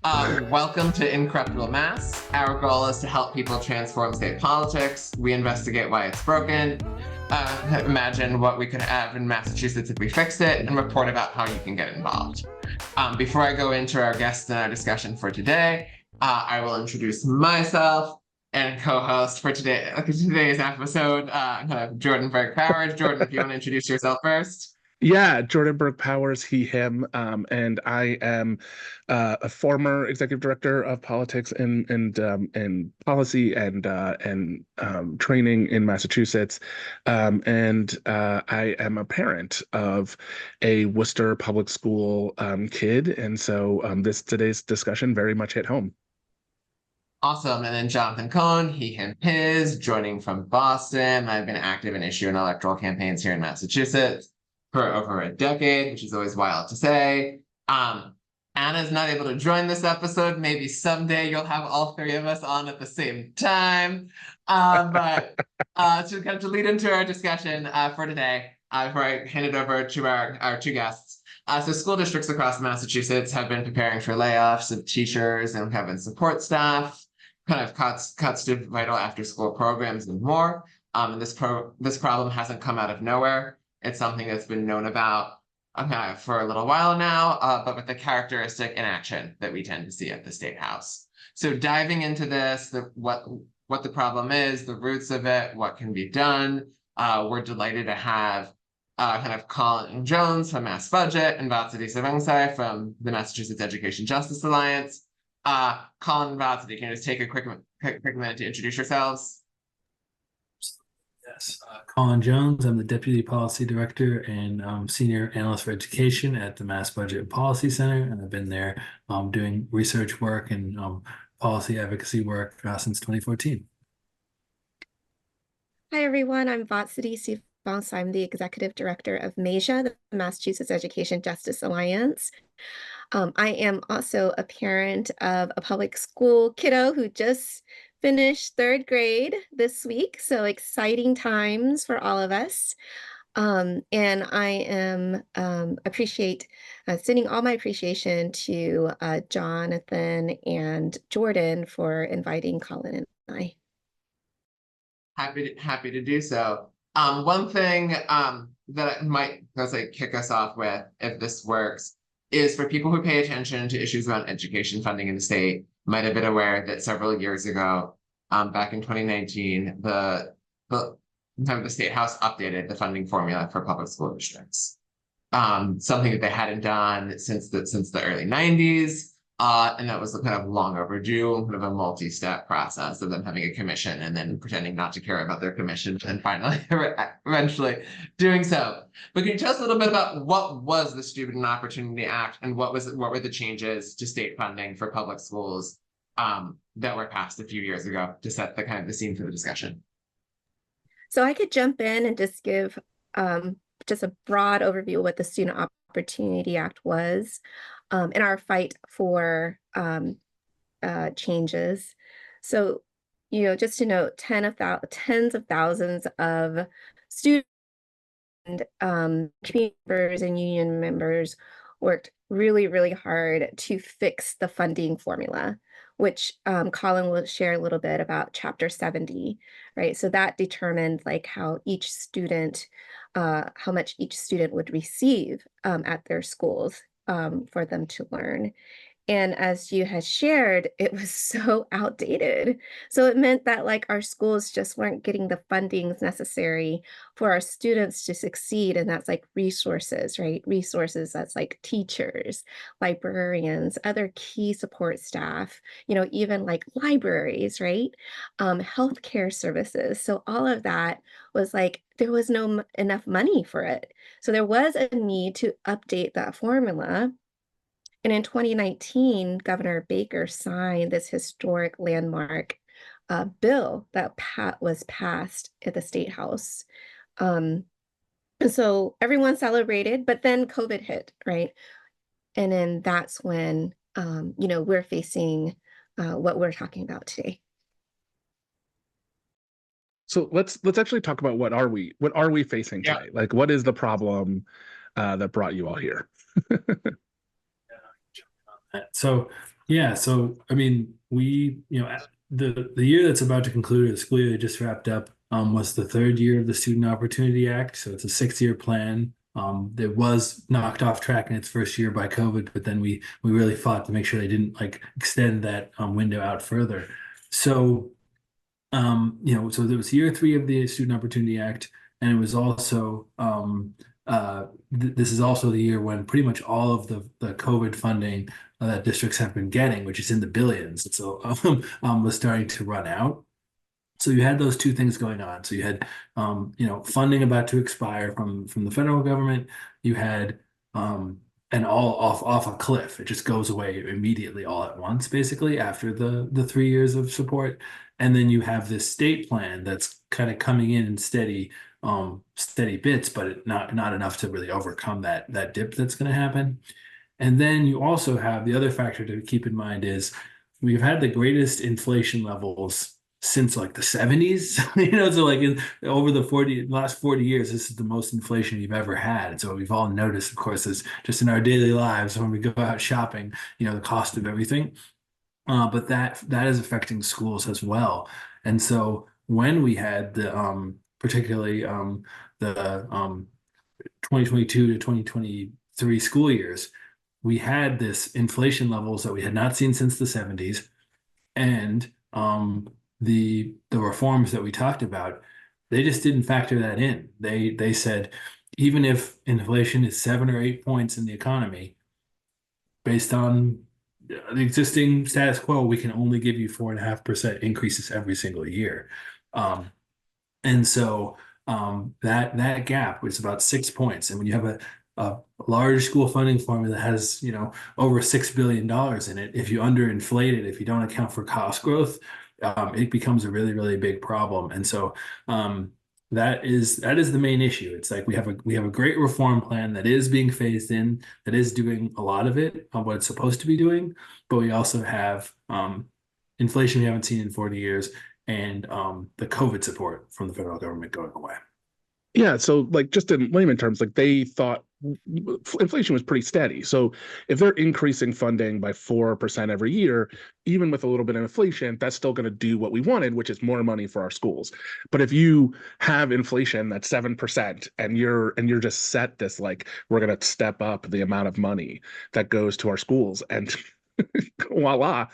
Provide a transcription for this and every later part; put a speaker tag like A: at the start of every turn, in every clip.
A: Welcome to Incorruptible Mass. Our goal is to help people transform state politics. We investigate why it's broken, imagine what we could have in Massachusetts if we fixed it, and report about how you can get involved. Before I go into our guests and our discussion for today, I will introduce myself and co-host for today's episode, Jordan Berg Powers. Jordan, if you want to introduce yourself first.
B: Yeah, Jordan Berg Powers, he, him, and I am a former executive director of politics and policy and training in Massachusetts, and I am a parent of a Worcester public school kid, and so today's discussion very much hit home.
A: Awesome. And then Jonathan Cohn, he, him, his, joining from Boston. I've been active in issue and electoral campaigns here in Massachusetts for over a decade, which is always wild to say. Anna's not able to join this episode. Maybe someday you'll have all three of us on at the same time. But to kind of lead into our discussion for today, before I hand it over to our two guests. So school districts across Massachusetts have been preparing for layoffs of teachers and having support staff, kind of cuts to vital after-school programs and more. And this problem hasn't come out of nowhere. It's something that's been known about for a little while now, but with the characteristic inaction that we tend to see at the State House. So diving into this, what the problem is, the roots of it, what can be done, we're delighted to have Colin Jones from Mass Budget and Vatsady Sivongxay from the Massachusetts Education Justice Alliance. Colin and Vatsady, can you just take a quick minute to introduce yourselves?
C: Yes, Colin Jones. I'm the Deputy Policy Director and Senior Analyst for Education at the Mass Budget and Policy Center, and I've been there doing research work and policy advocacy work since 2014.
D: Hi, everyone. I'm Vatsady Sivongxay. I'm the Executive Director of MAJA, the Massachusetts Education Justice Alliance. I am also a parent of a public school kiddo who just finished third grade this week, so exciting times for all of us. And I am sending all my appreciation to Jonathan and Jordan for inviting Colin and I.
A: Happy to do so. One thing that I might kick us off with, if this works, is for people who pay attention to issues around education funding in the state, might have been aware that several years ago, back in 2019, the State House updated the funding formula for public school districts. Something that they hadn't done since the early 90s. And that was kind of long overdue, kind of a multi-step process of them having a commission and then pretending not to care about their commission and finally eventually doing so. But can you tell us a little bit about what was the Student Opportunity Act and what were the changes to state funding for public schools that were passed a few years ago to set the scene for the discussion?
D: So I could jump in and just give just a broad overview of what the Student Opportunity Act was. In our fight for changes. So, just to note, tens of thousands of students and community members and union members worked really, really hard to fix the funding formula, which Colin will share a little bit about Chapter 70, right? So that determined how each student, how much each student would receive at their schools. For them to learn. And as you had shared, it was so outdated. So it meant that our schools just weren't getting the fundings necessary for our students to succeed. And that's resources, right? Resources, that's teachers, librarians, other key support staff, even libraries, right? Healthcare services. So all of that was there was no enough money for it. So there was a need to update that formula. And in 2019, Governor Baker signed this historic landmark bill that was passed at the State House. And so everyone celebrated, but then COVID hit, right? And then that's when, we're facing what we're talking about today.
B: So let's actually talk about what are we facing today? What is the problem that brought you all here?
C: So Yeah, so I mean, the year that's about to conclude, the school year that just wrapped up, was the third year of the Student Opportunity Act. So it's a 6-year plan. It was knocked off track in its first year by COVID, but then we really fought to make sure they didn't like extend that window out further. So so there was year three of the Student Opportunity Act, and it was also this is also the year when pretty much all of the COVID funding that districts have been getting, which is in the billions, so was starting to run out. So you had those two things going on. So you had funding about to expire from the federal government. You had and all off a cliff. It just goes away immediately all at once, basically, after the 3 years of support. And then you have this state plan that's kind of coming in steady bits, but not enough to really overcome that dip that's going to happen. And then you also have the other factor to keep in mind is we've had the greatest inflation levels since like the 70s. So like over the last 40 years, this is the most inflation we've ever had. And so we've all noticed, of course, is just in our daily lives when we go out shopping, the cost of everything. But that is affecting schools as well. And so when we had particularly the 2022 to 2023 school years, we had this inflation levels that we had not seen since the 70s, and the reforms that we talked about, they just didn't factor that in. They said even if inflation is 7 or 8 points in the economy, based on the existing status quo, we can only give you 4.5% increases every single year. And so that gap was about 6 points. And when you have a large school funding formula that has over $6 billion in it, if you underinflate it, if you don't account for cost growth, it becomes a really, really big problem. And so that is the main issue. It's like we have a great reform plan that is being phased in, that is doing a lot of it on what it's supposed to be doing, but we also have inflation we haven't seen in 40 years, and the COVID support from the federal government going away.
B: Yeah, so like just in layman terms, like they thought inflation was pretty steady. So if they're increasing funding by 4% every year, even with a little bit of inflation, that's still going to do what we wanted, which is more money for our schools. But if you have inflation that's 7% and you're just set this like we're going to step up the amount of money that goes to our schools, and voila,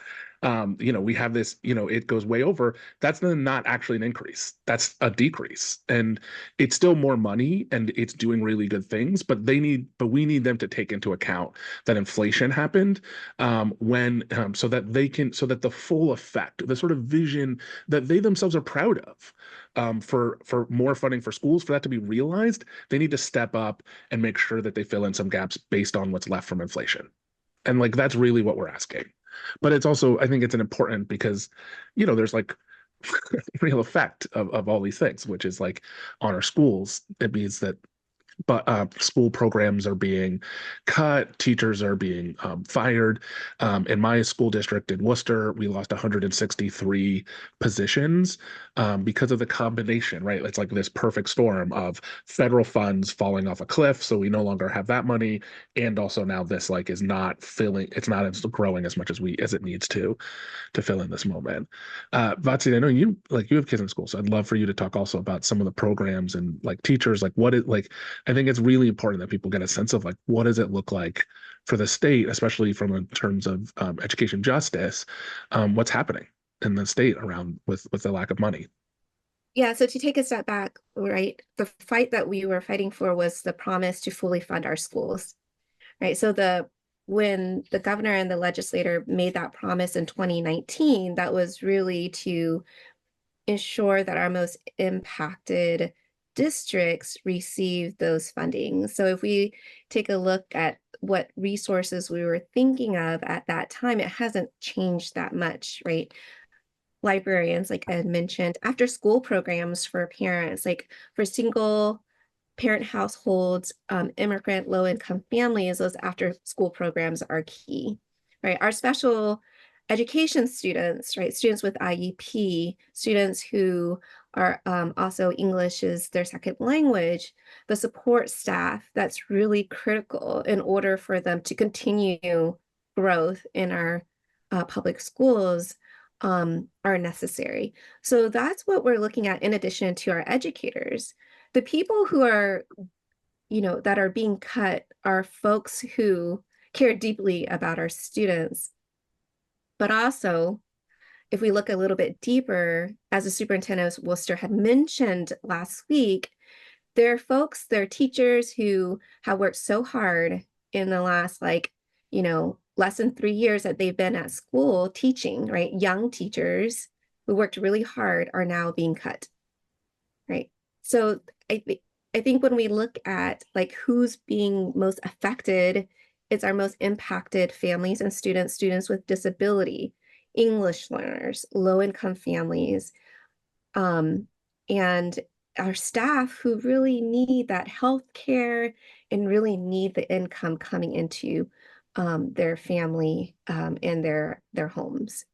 B: we have this, it goes way over. That's not actually an increase. That's a decrease. And it's still more money and it's doing really good things, but we need them to take into account that inflation happened so that the full effect, the sort of vision that they themselves are proud of, for more funding for schools, for that to be realized, they need to step up and make sure that they fill in some gaps based on what's left from inflation. And like, that's really what we're asking. But it's also, I think it's an important because, there's like real effect of all these things, which is like on our schools. It means that school programs are being cut, teachers are being fired. In my school district in Worcester, we lost 163 positions because of the combination, right? It's like this perfect storm of federal funds falling off a cliff, so we no longer have that money, and also now this like is not filling, it's not as growing as much as it needs to fill in this moment. Vatsady, I know you have kids in school, so I'd love for you to talk also about some of the programs and like teachers, like what it like. I think it's really important that people get a sense of like what does it look like for the state, especially from in terms of education justice, what's happening in the state around with the lack of money.
D: Yeah, so to take a step back, right, the fight that we were fighting for was the promise to fully fund our schools, right? So when the governor and the legislator made that promise in 2019, that was really to ensure that our most impacted districts receive those funding. So if we take a look at what resources we were thinking of at that time, it hasn't changed that much, right? Librarians, like I had mentioned, after school programs for parents, like for single parent households, immigrant low-income families, those after school programs are key, right? Our special education students, right? Students with IEP, students who are also English is their second language, the support staff, that's really critical in order for them to continue growth in our public schools are necessary. So that's what we're looking at in addition to our educators. The people who are, that are being cut are folks who care deeply about our students. But also, if we look a little bit deeper, as the superintendent of Worcester had mentioned last week, there are folks, there are teachers who have worked so hard in the last, less than 3 years that they've been at school teaching, right? Young teachers who worked really hard are now being cut, right? So I think when we look at who's being most affected, it's our most impacted families and students with disability, English learners, low-income families, and our staff who really need that health care and really need the income coming into their family and their homes.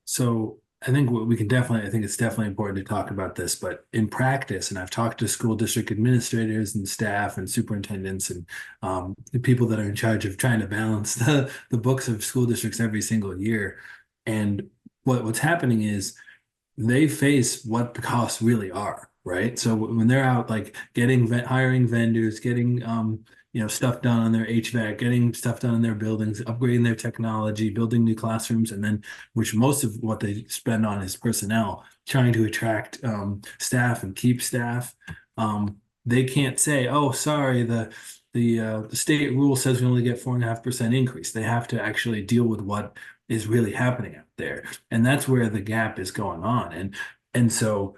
C: So I think it's definitely important to talk about this, but in practice, and I've talked to school district administrators and staff and superintendents and the people that are in charge of trying to balance the books of school districts every single year. And what's happening is they face what the costs really are, right? So when they're out hiring vendors, getting stuff done on their HVAC, getting stuff done in their buildings, upgrading their technology, building new classrooms, and then which most of what they spend on is personnel, trying to attract staff and keep staff. They can't say, "Oh, sorry, the state rule says we only get 4.5% increase." They have to actually deal with what is really happening out there, and that's where the gap is going on, and so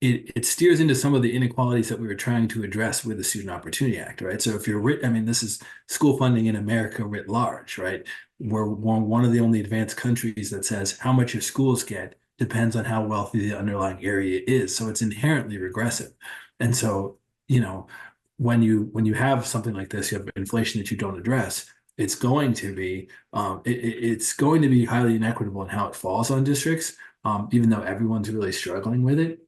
C: it steers into some of the inequalities that we were trying to address with the Student Opportunity Act, right? So if you're, this is school funding in America writ large, right? We're one of the only advanced countries that says how much your schools get depends on how wealthy the underlying area is. So it's inherently regressive. And so, when you have something like this, you have inflation that you don't address, it's going to be highly inequitable in how it falls on districts, even though everyone's really struggling with it.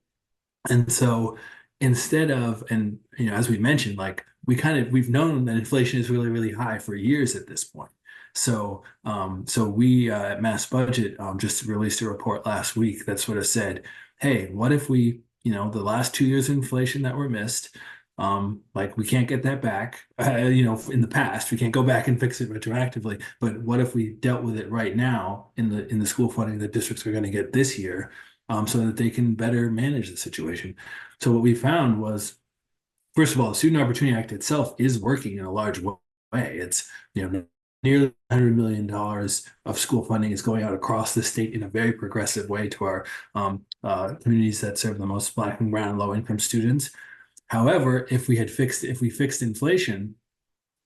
C: And so instead of, and as we mentioned, we've known that inflation is really, really high for years at this point. So we at Mass Budget just released a report last week that sort of said, hey, what if we, the last 2 years of inflation that were missed, we can't get that back, in the past, we can't go back and fix it retroactively. But what if we dealt with it right now in the school funding that districts are going to get this year, so that they can better manage the situation? So what we found was, first of all, the Student Opportunity Act itself is working in a large way. It's, nearly $100 million of school funding is going out across the state in a very progressive way to our communities that serve the most Black and brown low-income students. However, if we fixed inflation,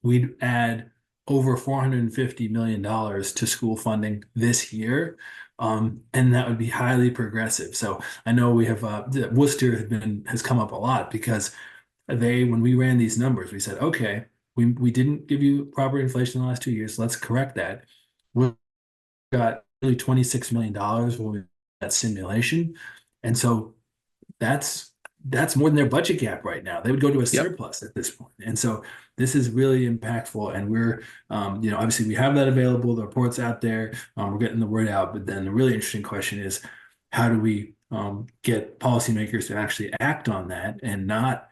C: we'd add over $450 million to school funding this year. And that would be highly progressive. So I know we have Worcester has come up a lot because when we ran these numbers, we said, okay, we didn't give you proper inflation in the last 2 years. Let's correct that. We got nearly $26 million when we did that simulation. And so that's more than their budget gap right now. They would go to a surplus at this point. And so this is really impactful. And we're, obviously we have that available. The report's out there. We're getting the word out. But then the really interesting question is, how do we get policymakers to actually act on that, and not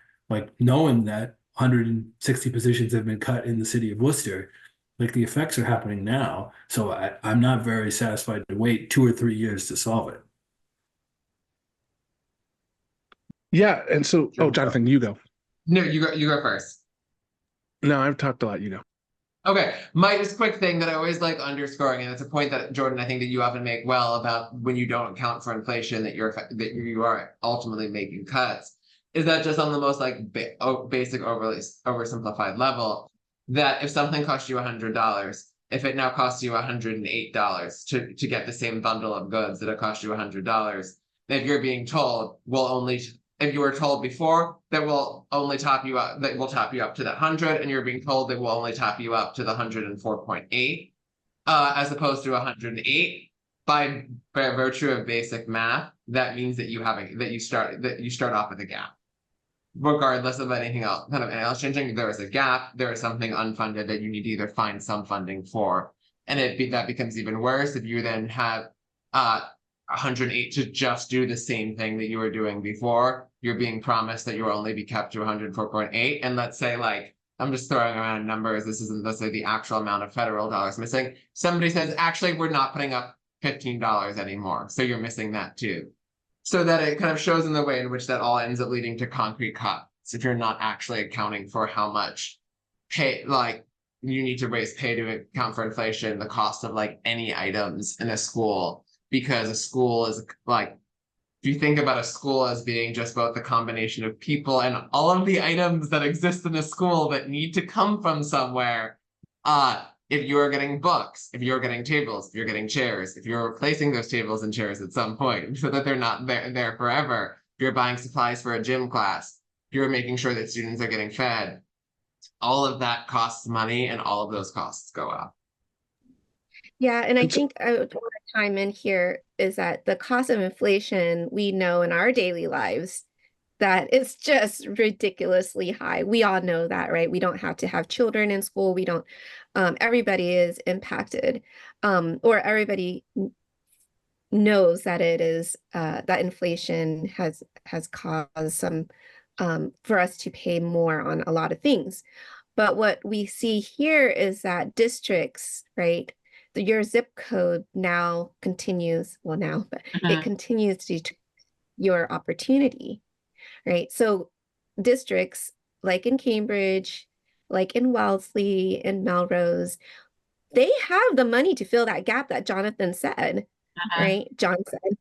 C: knowing that 160 positions have been cut in the city of Worcester, the effects are happening now. So I'm not very satisfied to wait 2 or 3 years to solve it.
B: Yeah, and so, Jonathan, you go.
A: No, you go first.
B: No, I've talked a lot. You go.
A: Okay, my just quick thing that I always like underscoring, and it's a point that Jordan, I think that you often make well, about when you don't account for inflation, that you are ultimately making cuts, is that just on the most basic, oversimplified level, that if something costs you $100, if it now costs you $108 to get the same bundle of goods that it cost you $100, if you're being told, if you were told before that will only top you up, that will top you up to that 100, and you're being told that will only top you up to the 104.8, as opposed to 108, by virtue of basic math, that means that you start off with a gap. regardless of anything else, kind of anything else changing, there is a gap, there is something unfunded that you need to either find some funding for. And that becomes even worse if you then have 108 to just do the same thing that you were doing before. You're being promised that you will only be kept to 104.8. And let's say, like, I'm just throwing around numbers. This isn't, let's say, the actual amount of federal dollars missing. Somebody says, actually, we're not putting up $15 anymore. So you're missing that too. So that it kind of shows in the way in which that all ends up leading to concrete cuts if you're not actually accounting for how much pay, like, you need to raise pay to account for inflation, the cost of like any items in a school, because a school is like, if you think about a school as being just both the combination of people and all of the items that exist in a school that need to come from somewhere, if you are getting books, if you're getting tables, if you're getting chairs, if you're replacing those tables and chairs at some point so that they're not there forever, if you're buying supplies for a gym class, if you're making sure that students are getting fed, all of that costs money, and all of those costs go up.
D: Yeah, and I think I would want to chime in here is that the cost of inflation we know in our daily lives that it's just ridiculously high. We all know that, right? We don't have to have children in school. We don't, everybody is impacted, or everybody knows that it is, that inflation has caused some, for us to pay more on a lot of things. But what we see here is that districts, right? Your zip code now continues, well now, but it continues to your opportunity, right? So districts like in Cambridge, like in Wellesley and Melrose, they have the money to fill that gap that Jonathan said, right? John said.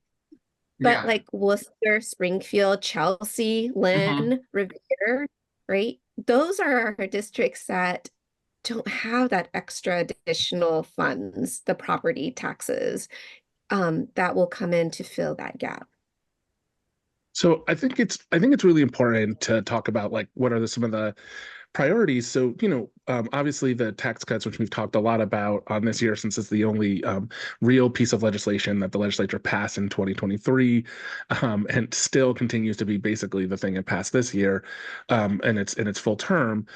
D: But like Worcester, Springfield, Chelsea, Lynn, Revere, right? Those are our districts that don't have that extra additional funds, the property taxes, that will come in to fill that gap.
B: So I think it's really important to talk about like what are some of the priorities. So, obviously the tax cuts, which we've talked a lot about on this year, since it's the only real piece of legislation that the legislature passed in 2023, and still continues to be basically the thing it passed this year, and its full term.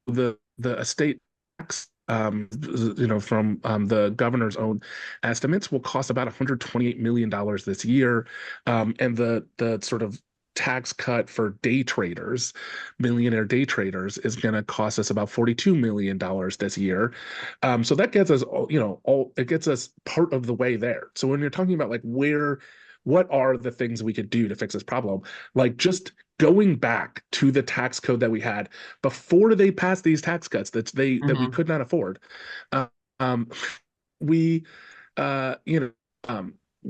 B: The estate tax, from the governor's own estimates, will cost about $128 million this year, and the sort of tax cut for day traders, millionaire day traders, is going to cost us about $42 million this year. So that gets us it gets us part of the way there. So when you're talking about like what are the things we could do to fix this problem, like just going back to the tax code that we had before they passed these tax cuts that we could not afford, we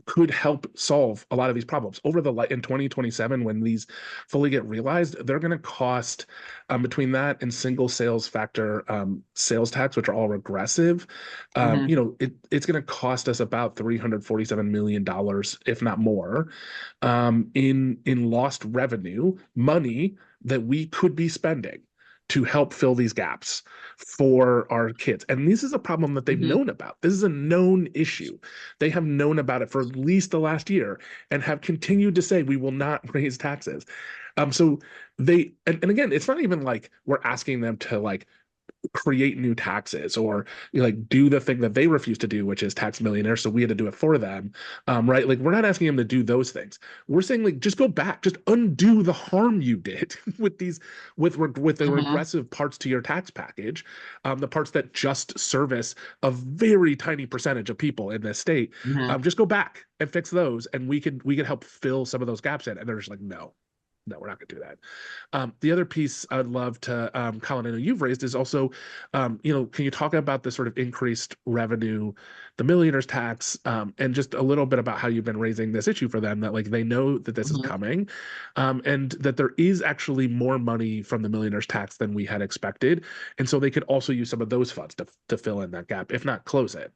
B: could help solve a lot of these problems over in 2027. When these fully get realized, they're going to cost, between that and single sales factor sales tax, which are all regressive, it's going to cost us about $347 million, if not more, in lost revenue, money that we could be spending to help fill these gaps for our kids. And this is a problem that they've known about. This is a known issue. They have known about it for at least the last year and have continued to say, we will not raise taxes. So they, and again, it's not even like we're asking them to like create new taxes or like do the thing that they refuse to do, which is tax millionaires, so we had to do it for them, right? Like we're not asking them to do those things. We're saying like just go back, just undo the harm you did with these with the regressive parts to your tax package, the parts that just service a very tiny percentage of people in this state. Just go back and fix those, and we could help fill some of those gaps in. And they're just like, no, we're not going to do that. The other piece I'd love to, Colin, I know you've raised is also, can you talk about the sort of increased revenue, the millionaire's tax, and just a little bit about how you've been raising this issue for them, that like they know that this is coming, and that there is actually more money from the millionaire's tax than we had expected, and so they could also use some of those funds to fill in that gap, if not close it.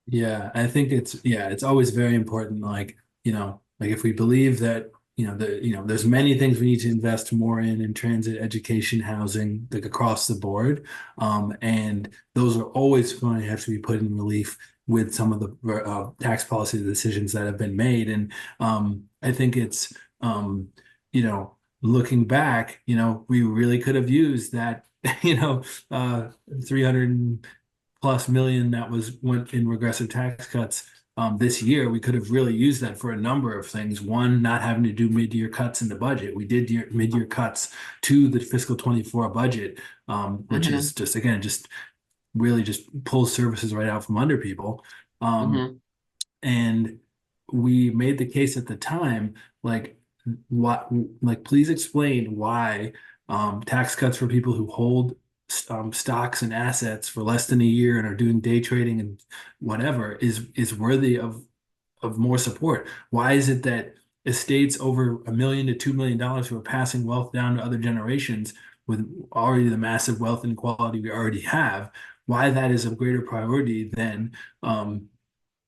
C: Yeah, I think it's always very important, like if we believe that there's many things we need to invest more in transit, education, housing, like across the board. And those are always going to have to be put in relief with some of the tax policy decisions that have been made. And I think it's you know, looking back, you know, we really could have used that, you know, 300+ million that went in regressive tax cuts this year. We could have really used that for a number of things. One, not having to do mid-year cuts in the budget. We did mid-year cuts to the fiscal 24 budget, which is just, again, just really just pulls services right out from under people. And we made the case at the time, like, what, like, please explain why tax cuts for people who hold stocks and assets for less than a year and are doing day trading and whatever is worthy of more support. Why is it that estates over $1 million to $2 million who are passing wealth down to other generations with already the massive wealth inequality we already have, why that is of greater priority than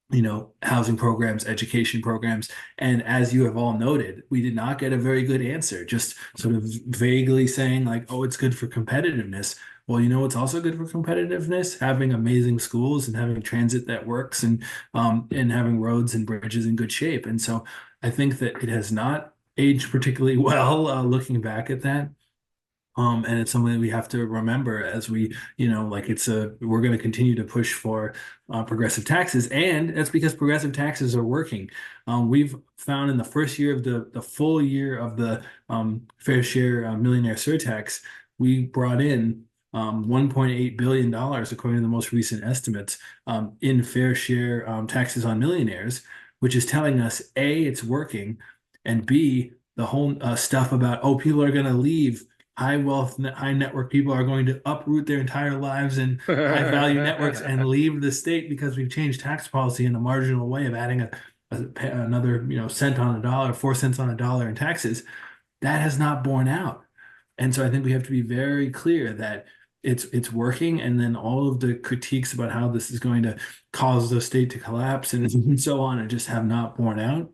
C: you know, housing programs, education programs. And as you have all noted, we did not get a very good answer, just sort of vaguely saying like, oh, it's good for competitiveness. Well, you know, it's also good for competitiveness, having amazing schools and having transit that works and having roads and bridges in good shape. And so I think that it has not aged particularly well, looking back at that. And it's something that we have to remember as we, you know, like we're going to continue to push for progressive taxes. And that's because progressive taxes are working. We've found in the first year of the full year of the fair share millionaire surtax, we brought in $1.8 billion, according to the most recent estimates, in fair share taxes on millionaires, which is telling us, A, it's working, and B, the whole stuff about, oh, people are going to leave. High wealth, high network people are going to uproot their entire lives in high value networks and leave the state because we've changed tax policy in a marginal way of adding another, you know, cent on a dollar, 4 cents on a dollar in taxes. That has not borne out. And so I think we have to be very clear that it's working. And then all of the critiques about how this is going to cause the state to collapse and so on, and just have not borne out.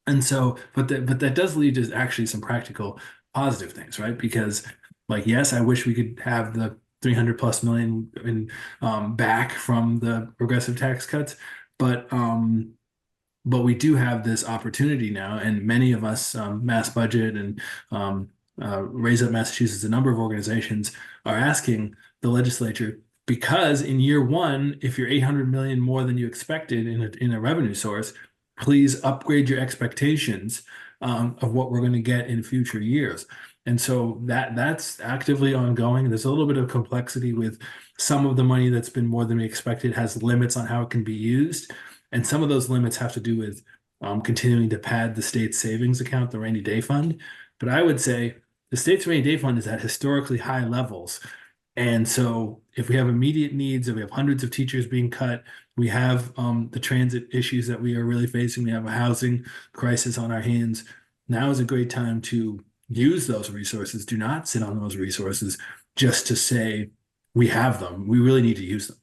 C: And so, but that does lead to actually some practical positive things, right? Because, like, yes, I wish we could have the 300+ million in back from the progressive tax cuts, but we do have this opportunity now, and many of us, Mass Budget and Raise Up Massachusetts, a number of organizations are asking the legislature, because in year one, if you're 800 million more than you expected in a revenue source, please upgrade your expectations of what we're going to get in future years. And so that's actively ongoing. There's a little bit of complexity with some of the money that's been more than we expected has limits on how it can be used. And some of those limits have to do with continuing to pad the state's savings account, the rainy day fund. But I would say the state's rainy day fund is at historically high levels. And so if we have immediate needs, if we have hundreds of teachers being cut, we have the transit issues that we are really facing, we have a housing crisis on our hands. Now is a great time to use those resources. Do not sit on those resources just to say we have them. We really need to use them.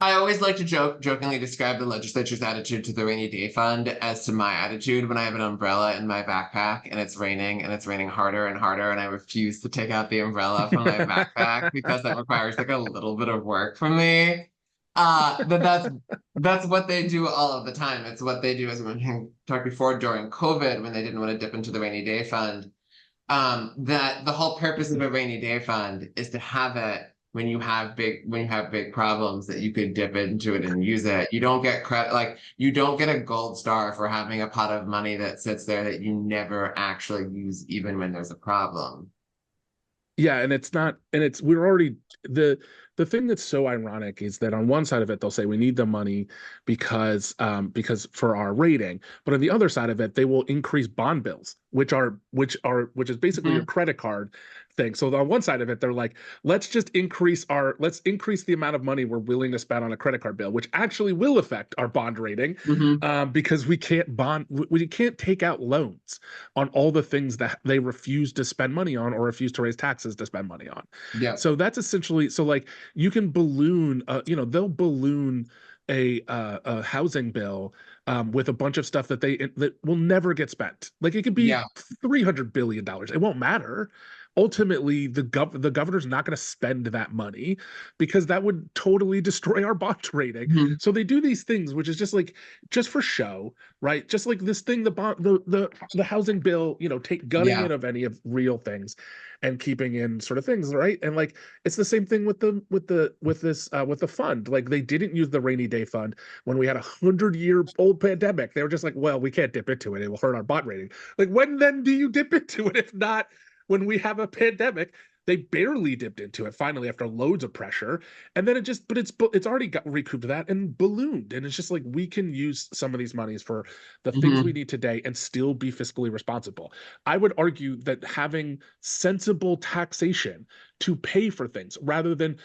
A: I always like to jokingly describe the legislature's attitude to the rainy day fund as to my attitude when I have an umbrella in my backpack and it's raining harder and harder, and I refuse to take out the umbrella from my backpack because that requires like a little bit of work from me. That's what they do all of the time. It's what they do, as we talked before, during COVID, when they didn't want to dip into the rainy day fund. That the whole purpose of a rainy day fund is to have it when you have big problems, that you could dip into it and use it. You don't get credit, like you don't get a gold star for having a pot of money that sits there that you never actually use, even when there's a problem.
B: Yeah, and we're already the thing that's so ironic is that on one side of it they'll say we need the money because for our rating, but on the other side of it they will increase bond bills, which is basically your credit card thing. So on one side of it they're like, let's increase the amount of money we're willing to spend on a credit card bill, which actually will affect our bond rating, because we can't take out loans on all the things that they refuse to spend money on or refuse to raise taxes to spend money on.
A: Yeah.
B: So that's essentially, so like you can balloon, they'll balloon a housing bill with a bunch of stuff that will never get spent. Like it could be $300 billion. It won't matter. ultimately the governor's not going to spend that money because that would totally destroy our bond rating.
A: Mhm.
B: So they do these things, which is just for show, right? Just like this thing, the housing bill, gutting
A: Yeah.
B: it of any of real things and keeping in sort of things, right? And like it's the same thing with the fund. Like they didn't use the rainy day fund when we had 100-year-old pandemic. They were just like, well, we can't dip into it. It will hurt our bond rating. Like when then do you dip into it if not when we have a pandemic? They barely dipped into it finally after loads of pressure, and then it's already got recouped that and ballooned, and it's just like we can use some of these monies for the things we need today and still be fiscally responsible. I would argue that having sensible taxation to pay for things rather than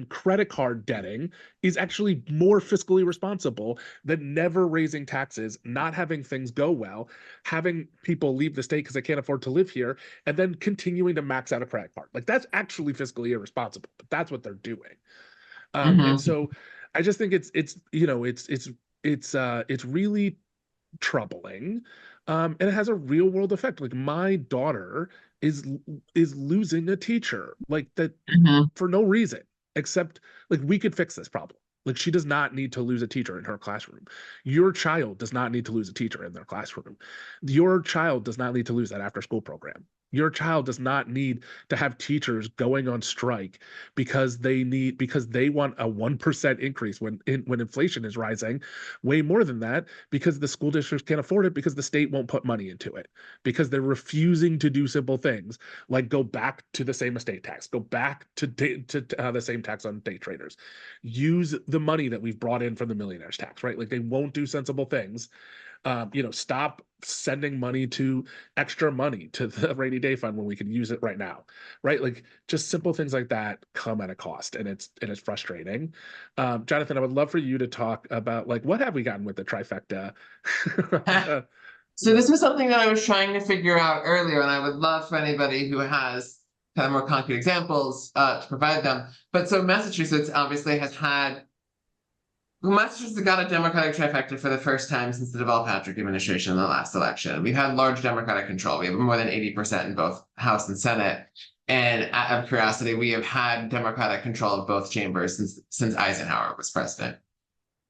B: credit card debting is actually more fiscally responsible than never raising taxes, not having things go well, having people leave the state because they can't afford to live here, and then continuing to max out a credit card. Like that's actually fiscally irresponsible, but that's what they're doing. And so I just think it's really troubling. And it has a real world effect. Like my daughter is losing a teacher like that for no reason except like we could fix this problem. Like she does not need to lose a teacher in her classroom. Your child does not need to lose a teacher in their classroom. Your child does not need to lose that after school program. Your child does not need to have teachers going on strike because they want a 1% increase when inflation is rising, way more than that, because the school districts can't afford it because the state won't put money into it, because they're refusing to do simple things like go back to the same estate tax, go back to the same tax on day traders, use the money that we've brought in from the millionaires tax, right? Like they won't do sensible things. Stop sending extra money to the rainy day fund when we could use it right now, right? Like just simple things like that come at a cost, and it's frustrating. Jonathan, I would love for you to talk about like what have we gotten with the trifecta.
A: So this was something that I was trying to figure out earlier, and I would love for anybody who has kind of more concrete examples to provide them. But so Massachusetts obviously Massachusetts got a Democratic trifecta for the first time since the Deval Patrick administration in the last election. We've had large Democratic control. We have more than 80% in both House and Senate. And out of curiosity, we have had Democratic control of both chambers since Eisenhower was president.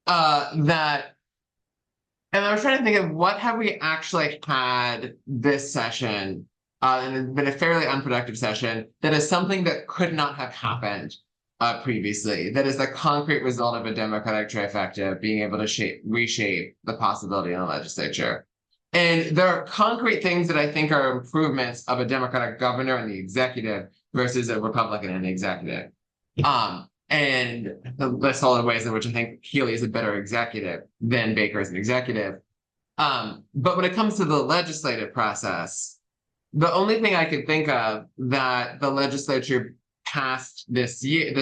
A: And I was trying to think of what have we actually had this session, and it's been a fairly unproductive session, that is something that could not have happened previously, that is the concrete result of a Democratic trifecta being able to reshape the possibility in the legislature. And there are concrete things that I think are improvements of a Democratic governor and the executive versus a Republican in the executive. And there's all the ways in which I think Healy is a better executive than Baker is an executive. But when it comes to the legislative process, the only thing I could think of that the legislature passed this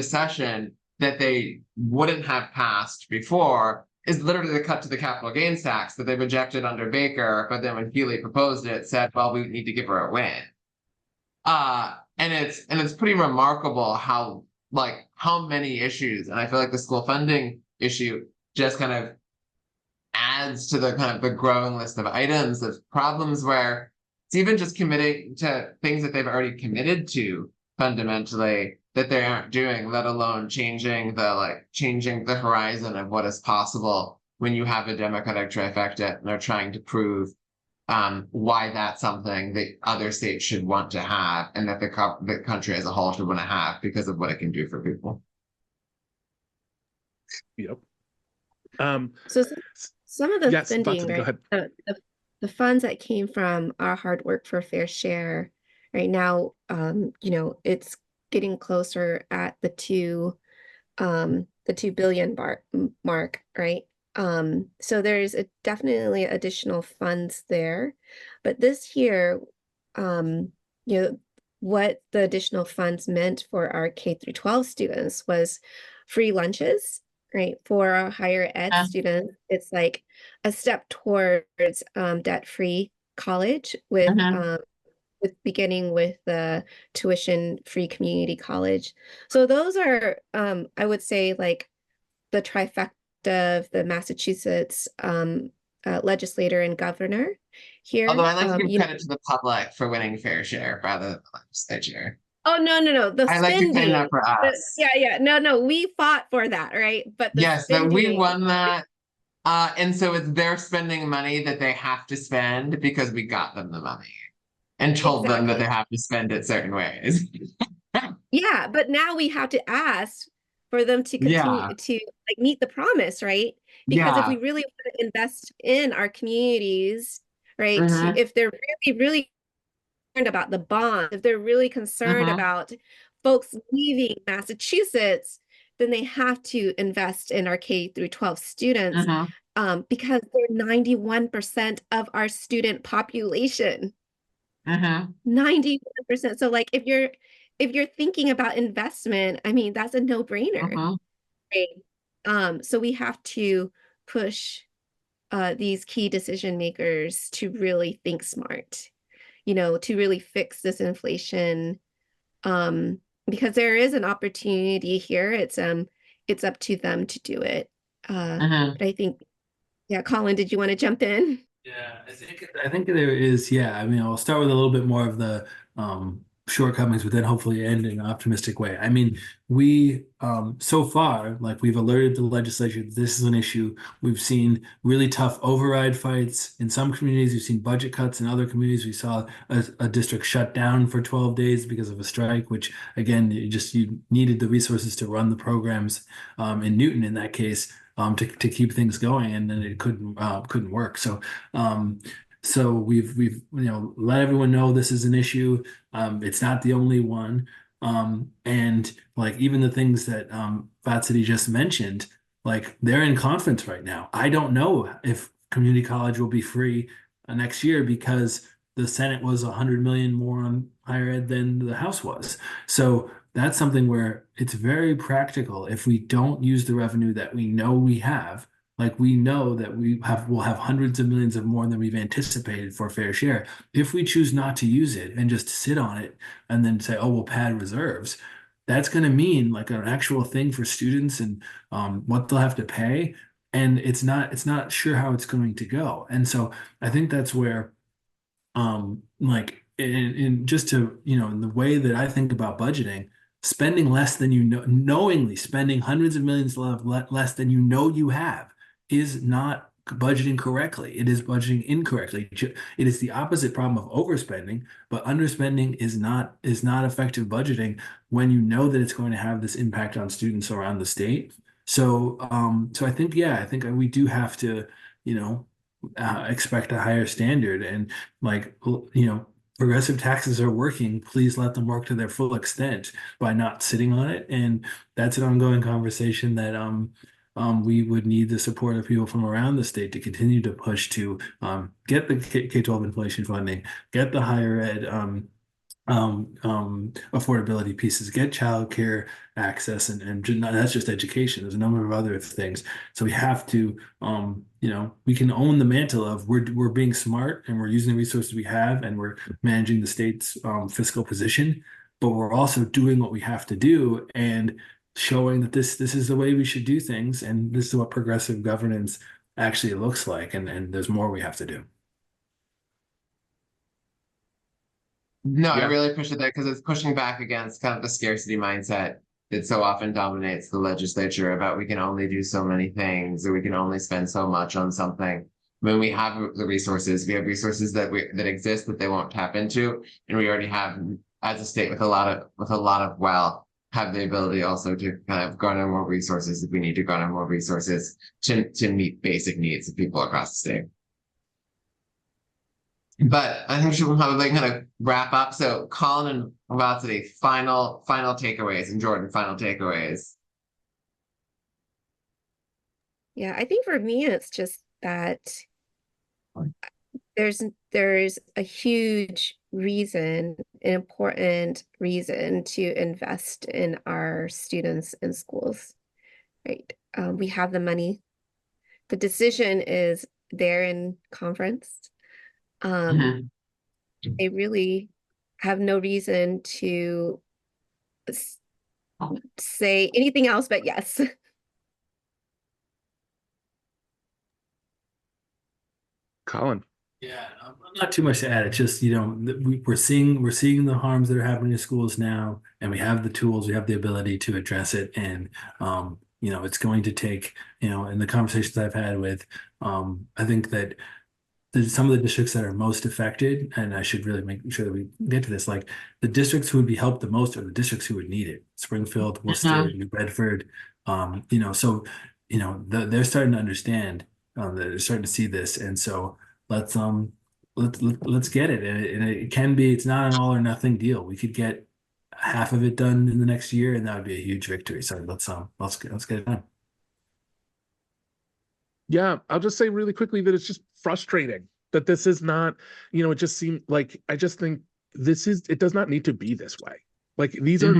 A: session that they wouldn't have passed before is literally the cut to the capital gains tax that they rejected under Baker, but then when Healy proposed it, said, well, we need to give her a win. And it's pretty remarkable how many issues, and I feel like the school funding issue just kind of adds to the kind of the growing list of items of problems where it's even just committing to things that they've already committed to fundamentally that they aren't doing, let alone changing the horizon of what is possible when you have a Democratic trifecta and they're trying to prove why that's something that other states should want to have and that the country as a whole should want to have because of what it can do for people.
B: Yep.
D: So some of the
B: yes,
D: funding,
B: Vatsady,
D: right?
B: go ahead.
D: The funds that came from our hard work for fair share right now, it's getting closer at the 2 billion mark, right? So there's definitely additional funds there, but this year, what the additional funds meant for our K-12 students was free lunches, right? For our higher ed students, it's like a step towards debt-free college with beginning with the tuition-free community college. So those are, I would say, like the trifecta of the Massachusetts legislator and governor here.
A: Although I like to give
D: You know,
A: credit to the public for winning fair share rather than the legislature.
D: oh, no, the
A: I like to claim
D: spending.
A: that for us.
D: Yeah, no, we fought for that, right? But the
A: Yes, but we
D: spending,
A: won that. And so it's their spending money that they have to spend because we got them the money and told them that
D: exactly.
A: they have to spend it certain ways.
D: Yeah, but now we have to ask for them to continue
A: Yeah,
D: to like meet the promise, right? Because if
A: yeah.
D: we really want to invest in our communities, right,
A: Mm-hmm,
D: if they're really concerned about the bond, if they're really concerned
A: mm-hmm,
D: about folks leaving Massachusetts, then they have to invest in our K through 12 students,
A: mm-hmm,
D: because they're 91% of our student population.
A: mm-hmm,
D: 91%. So like if you're thinking about investment, I mean, that's a no-brainer,
A: mm-hmm.
D: right? So we have to push these key decision makers to really think smart, you know, to really fix this inflation. Because there is an opportunity here. It's up to them to do it.
A: Mm-hmm.
D: But I think, yeah, Colin, did you want to jump in?
C: Yeah, I think there is, yeah. I mean, I'll start with a little bit more of the shortcomings, but then hopefully end in an optimistic way. I mean, we so far, like we've alerted the legislature that this is an issue. We've seen really tough override fights in some communities. We've seen budget cuts in other communities. We saw a district shut down for 12 days because of a strike, which again, you needed the resources to run the programs in Newton in that case. To keep things going, and then it couldn't work. Um, so we've let everyone know this is an issue. It's not the only one. And like even the things that Vatsady just mentioned, like they're in conference right now. I don't know if community college will be free next year because the Senate was 100 million more on higher ed than the House was. So that's something where it's very practical. If we don't use the revenue that we know we have, like we know that we'll have hundreds of millions of more than we've anticipated for fair share. If we choose not to use it and just sit on it and then say, oh, we'll pad reserves, that's going to mean like an actual thing for students and what they'll have to pay. And it's not sure how it's going to go. And so I think that's where like in just to in the way that I think about budgeting, spending less than knowingly spending hundreds of millions less than you have is not budgeting correctly. It is budgeting incorrectly. It is the opposite problem of overspending, but underspending is not effective budgeting when you know that it's going to have this impact on students around the state. So I think, yeah, I think we do have to, you know expect a higher standard. And like progressive taxes are working, please let them work to their full extent by not sitting on it. And that's an ongoing conversation that we would need the support of people from around the state to continue to push to get the K-12 inflation funding, get the higher ed affordability pieces, get childcare access, and that's just education. There's a number of other things. So we have to, we can own the mantle of we're being smart and we're using the resources we have and we're managing the state's fiscal position, but we're also doing what we have to do and showing that this is the way we should do things, and this is what progressive governance actually looks like, and there's more we have to do.
A: No, I
B: Yeah.
A: really appreciate that because it's pushing back against kind of the scarcity mindset that so often dominates the legislature about we can only do so many things or we can only spend so much on something. When we have the resources, we have resources that exist that they won't tap into, and we already have, as a state with a lot of wealth, have the ability also to kind of garner more resources if we need to garner more resources to meet basic needs of people across the state. But I think we should probably kind of wrap up. So Colin and Vatsady, final takeaways, and Jordan, final takeaways.
D: Yeah, I think for me, it's just that there's a huge reason, an important reason to invest in our students in schools, right? We have the money. The decision is there in conference.
A: Mhm.
D: They really have no reason to say anything else but yes.
B: Colin.
C: Yeah, not too much to add. It's just, we're seeing the harms that are happening in schools now, and we have the tools, we have the ability to address it. And it's going to take, in the conversations I've had with, I think that some of the districts that are most affected, and I should really make sure that we get to this, like the districts who would be helped the most are the districts who would need it. Springfield, Worcester, New Bedford, so they're starting to understand, they're starting to see this, and so let's get it. And it can be, it's not an all or nothing deal. We could get half of it done in the next year, and that would be a huge victory. So let's get it done.
B: Yeah, I'll just say really quickly that it's just frustrating that this is not, it just seemed like, I just think it does not need to be this way. Like we're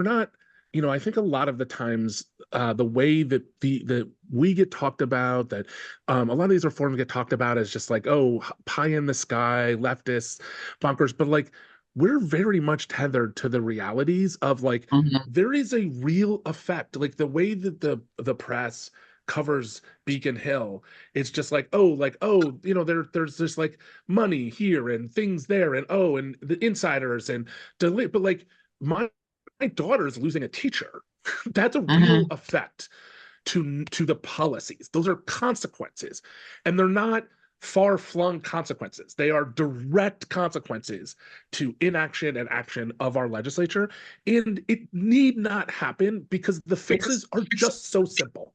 B: not, I think a lot of the times the way that we get talked about, that a lot of these reforms get talked about as just like, oh, pie in the sky, leftists, bonkers, but like we're very much tethered to the realities of like there is a real effect, like the way that the press covers Beacon Hill. It's just like, there's just like money here and things there, and and the insiders and but like my daughter's losing a teacher. That's a real effect to the policies. Those are consequences, and they're not far-flung consequences. They are direct consequences to inaction and action of our legislature, and it need not happen because the fixes are just so simple.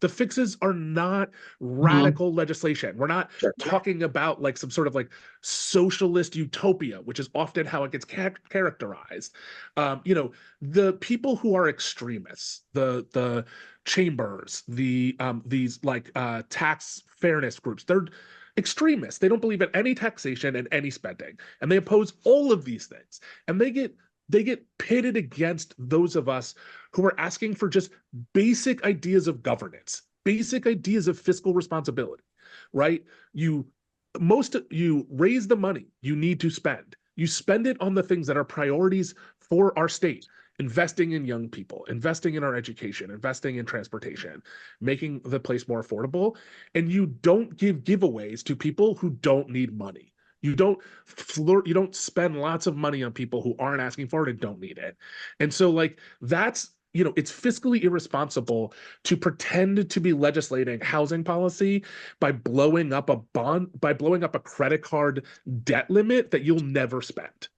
B: The fixes are not radical legislation. We're not talking about like some sort of like socialist utopia, which is often how it gets characterized. The people who are extremists, the chambers, these like tax fairness groups, they're extremists. They don't believe in any taxation and any spending, and they oppose all of these things. And they get pitted against those of us who are asking for just basic ideas of governance, basic ideas of fiscal responsibility, right? You raise the money you need to spend. You spend it on the things that are priorities for our state, investing in young people, investing in our education, investing in transportation, making the place more affordable. And you don't give giveaways to people who don't need money. You don't spend lots of money on people who aren't asking for it and don't need it. And so like that's, it's fiscally irresponsible to pretend to be legislating housing policy by blowing up a credit card debt limit that you'll never spend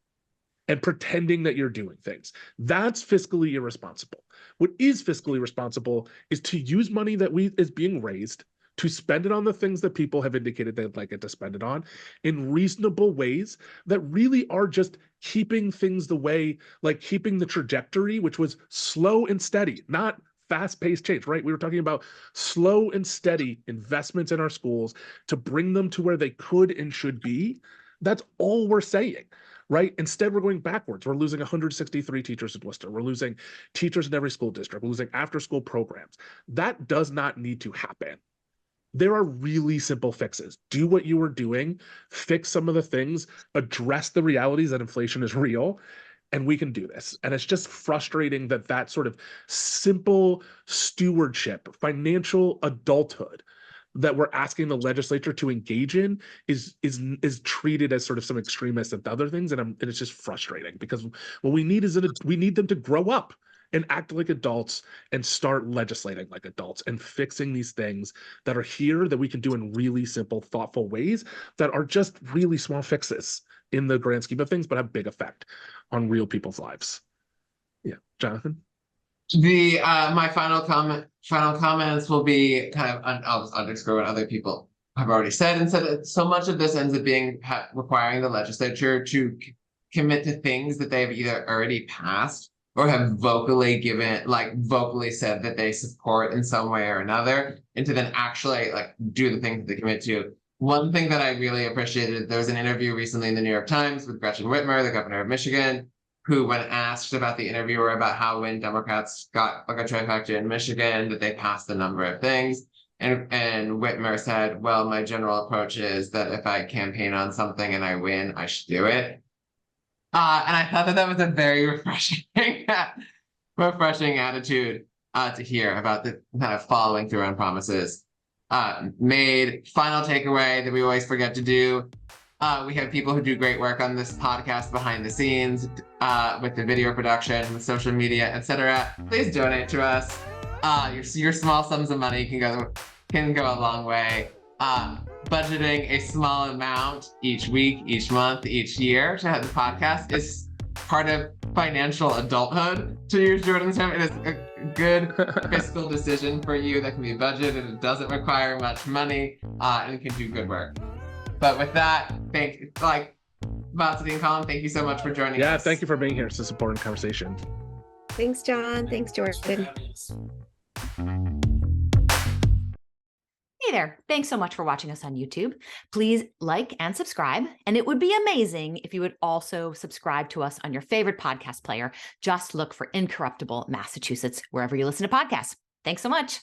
B: and pretending that you're doing things. That's fiscally irresponsible. What is fiscally responsible is to use money that is being raised to spend it on the things that people have indicated they'd like it to spend it on in reasonable ways that really are just keeping things the way, like keeping the trajectory, which was slow and steady, not fast-paced change, right? We were talking about slow and steady investments in our schools to bring them to where they could and should be. That's all we're saying, right? Instead, we're going backwards. We're losing 163 teachers in Worcester. We're losing teachers in every school district. We're losing after-school programs. That does not need to happen. There are really simple fixes. Do what you were doing, fix some of the things, address the realities that inflation is real, and we can do this. And it's just frustrating that sort of simple stewardship, financial adulthood that we're asking the legislature to engage in is treated as sort of some extremist and other things. And it's just frustrating because what we need we need them to grow up and act like adults and start legislating like adults and fixing these things that are here that we can do in really simple, thoughtful ways that are just really small fixes in the grand scheme of things, but have big effect on real people's lives. Yeah, Jonathan?
A: My final comments will be kind of, I'll just underscore what other people have already said, and said that so much of this ends up being requiring the legislature to commit to things that they've either already passed or have vocally said that they support in some way or another, and to then actually like do the things that they commit to. One thing that I really appreciated, there was an interview recently in the New York Times with Gretchen Whitmer, the governor of Michigan, who, when asked about the interviewer about how when Democrats got like a trifecta in Michigan, that they passed a number of things. And Whitmer said, well, my general approach is that if I campaign on something and I win, I should do it. And I thought that was a very refreshing attitude to hear about the kind of following through on promises. made. Final takeaway that we always forget to do. We have people who do great work on this podcast behind the scenes, with the video production, with social media, etc. Please donate to us. Your small sums of money can go a long way. Budgeting a small amount each week, each month, each year to have the podcast is part of financial adulthood, to use Jordan's term. It is a good fiscal decision for you that can be budgeted. It doesn't require much money, and it can do good work. But with that, Vatsady and Colin, thank you so much for joining us.
B: Yeah, thank you for being here. It's a supporting conversation.
D: Thanks, John. Thanks, Jordan.
E: Hey there. Thanks so much for watching us on YouTube. Please like and subscribe. And it would be amazing if you would also subscribe to us on your favorite podcast player. Just look for Incorruptible Massachusetts wherever you listen to podcasts. Thanks so much.